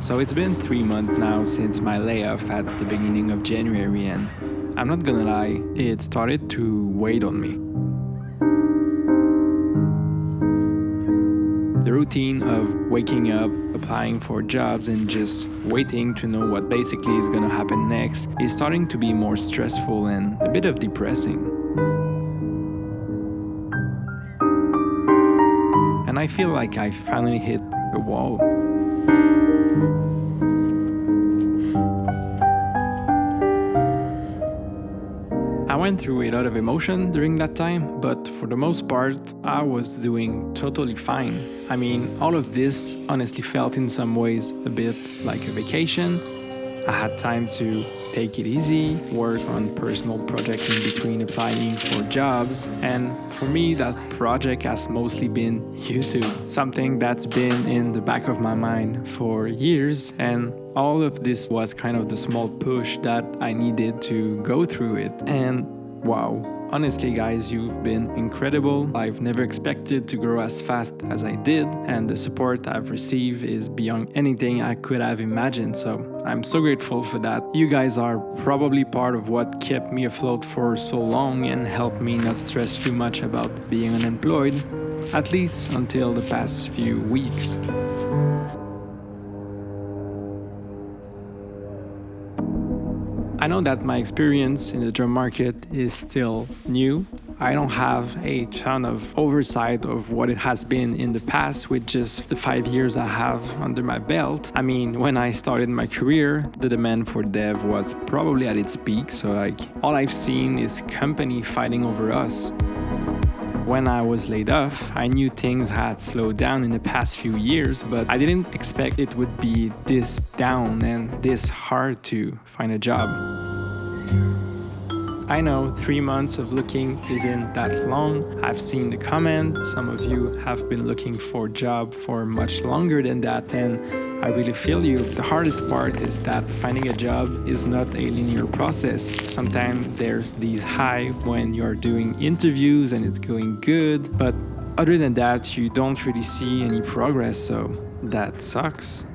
So it's been 3 months now since my layoff at the beginning of January, and I'm not gonna lie, it started to weigh on me. The routine of waking up, applying for jobs, and just waiting to know what basically is gonna happen next is starting to be more stressful and a bit of depressing. And I feel like I finally hit a wall. I went through a lot of emotion during that time, but for the most part, I was doing totally fine. I mean, all of this honestly felt in some ways a bit like a vacation. I had time to take it easy, work on personal projects in between applying for jobs, and for me, that project has mostly been YouTube, something that's been in the back of my mind for years, and all of this was kind of the small push that I needed to go through it. And wow, honestly, guys, you've been incredible. I've never expected to grow as fast as I did, and the support I've received is beyond anything I could have imagined. So I'm so grateful for that. You guys are probably part of what kept me afloat for so long and helped me not stress too much about being unemployed, at least until the past few weeks. I know that my experience in the job market is still new. I don't have a ton of oversight of what it has been in the past with just the 5 years I have under my belt. I mean, when I started my career, the demand for dev was probably at its peak, so all I've seen is company fighting over us. When I was laid off, I knew things had slowed down in the past few years, but I didn't expect it would be this down and this hard to find a job. I know 3 months of looking isn't that long. I've seen the comment. Some of you have been looking for a job for much longer than that, and I really feel you. The hardest part is that finding a job is not a linear process. Sometimes there's these high when you're doing interviews and it's going good, but other than that, you don't really see any progress, so that sucks.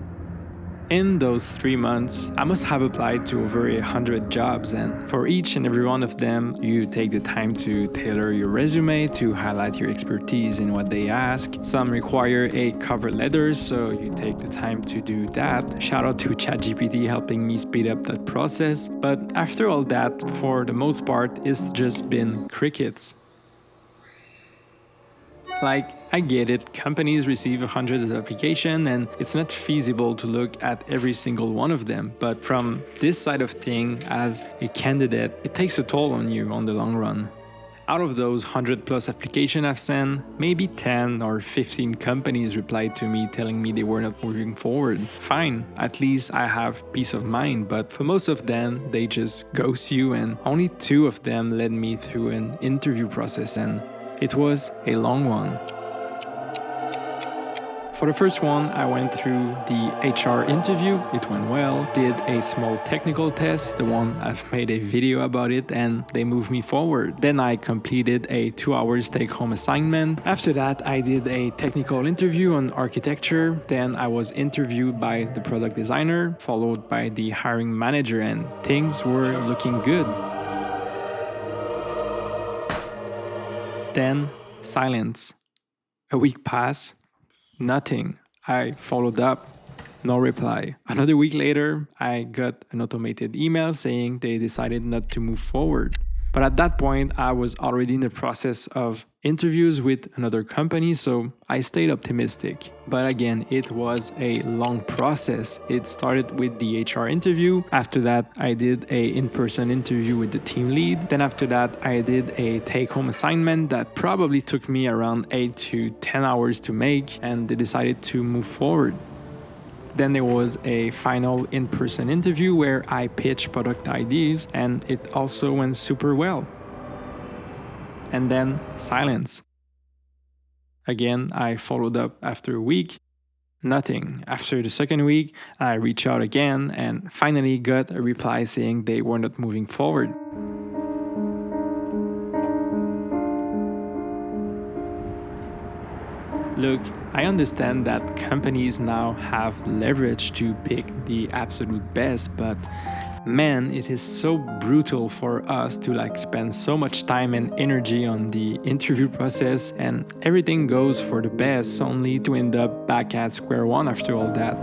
In those 3 months, I must have applied to over 100 jobs, and for each and every one of them, you take the time to tailor your resume to highlight your expertise in what they ask. Some require a cover letter, so you take the time to do that. Shout out to ChatGPT helping me speed up that process. But after all that, for the most part, it's just been crickets. I get it, companies receive hundreds of applications and it's not feasible to look at every single one of them. But from this side of thing, as a candidate, it takes a toll on you on the long run. Out of those 100 plus applications I've sent, maybe 10 or 15 companies replied to me telling me they were not moving forward. Fine, at least I have peace of mind, but for most of them, they just ghost you, and only 2 of them led me through an interview process, and it was a long one. For the first one, I went through the HR interview. It went well. Did a small technical test, the one I've made a video about it, and they moved me forward. Then I completed a 2 hours take-home assignment. After that, I did a technical interview on architecture. Then I was interviewed by the product designer, followed by the hiring manager, and things were looking good. Then, silence. A week passed. Nothing. I followed up. No reply. Another week later, I got an automated email saying they decided not to move forward. But at that point, I was already in the process of interviews with another company, so I stayed optimistic. But again, it was a long process. It started with the HR interview. After that, I did an in-person interview with the team lead. Then after that, I did a take-home assignment that probably took me around 8 to 10 hours to make, and they decided to move forward. Then there was a final in-person interview where I pitched product ideas, and it also went super well. And then silence. Again, I followed up after a week. Nothing. After the second week, I reached out again and finally got a reply saying they were not moving forward. Look, I understand that companies now have leverage to pick the absolute best, but man, it is so brutal for us to spend so much time and energy on the interview process, and everything goes for the best only to end up back at square one after all that.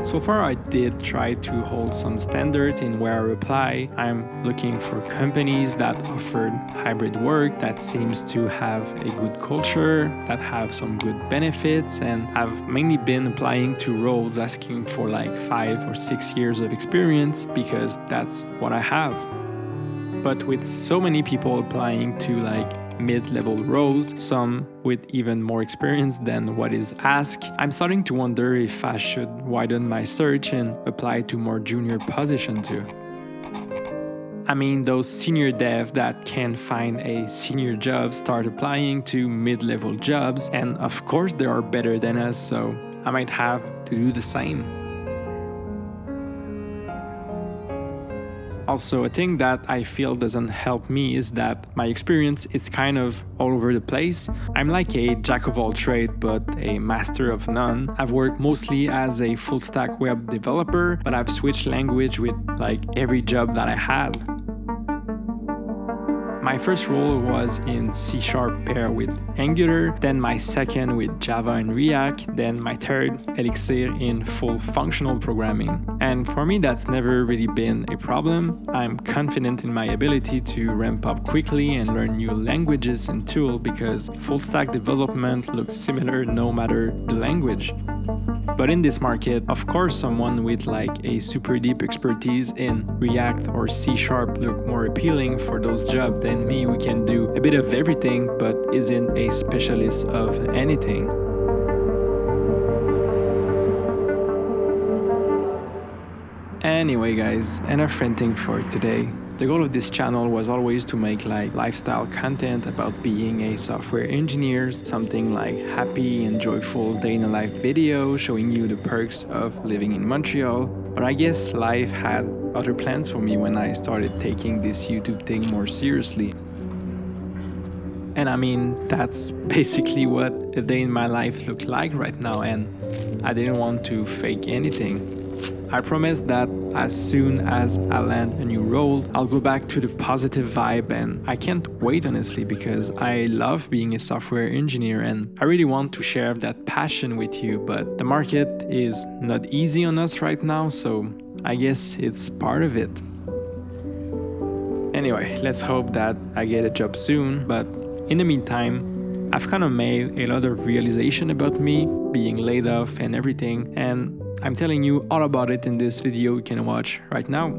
So far, I did try to hold some standard in where I reply. I'm looking for companies that offer hybrid work, that seems to have a good culture, that have some good benefits, and I've mainly been applying to roles asking for 5 or 6 years of experience because that's what I have. But with so many people applying to mid-level roles, some with even more experience than what is asked, I'm starting to wonder if I should widen my search and apply to more junior position too. I mean, those senior dev that can find a senior job start applying to mid-level jobs, and of course they are better than us, so I might have to do the same. Also, a thing that I feel doesn't help me is that my experience is kind of all over the place. I'm like a jack of all trades, but a master of none. I've worked mostly as a full stack web developer, but I've switched language with every job that I had. My first role was in C# pair with Angular, then my second with Java and React, then my third Elixir in full functional programming. And for me, that's never really been a problem. I'm confident in my ability to ramp up quickly and learn new languages and tools because full stack development looks similar no matter the language. But in this market, of course, someone with a super deep expertise in React or C# look more appealing for those jobs than me, who can do a bit of everything but isn't a specialist of anything. Anyway guys, enough ranting for today. The goal of this channel was always to make lifestyle content about being a software engineer, something happy and joyful day in a life video showing you the perks of living in Montreal. But I guess life had other plans for me when I started taking this YouTube thing more seriously. And I mean, that's basically what a day in my life looked like right now, and I didn't want to fake anything. I promise that as soon as I land a new role, I'll go back to the positive vibe, and I can't wait honestly because I love being a software engineer and I really want to share that passion with you, but the market is not easy on us right now, so I guess it's part of it. Anyway, let's hope that I get a job soon, but in the meantime, I've kind of made a lot of realization about me being laid off and everything, and I'm telling you all about it in this video you can watch right now.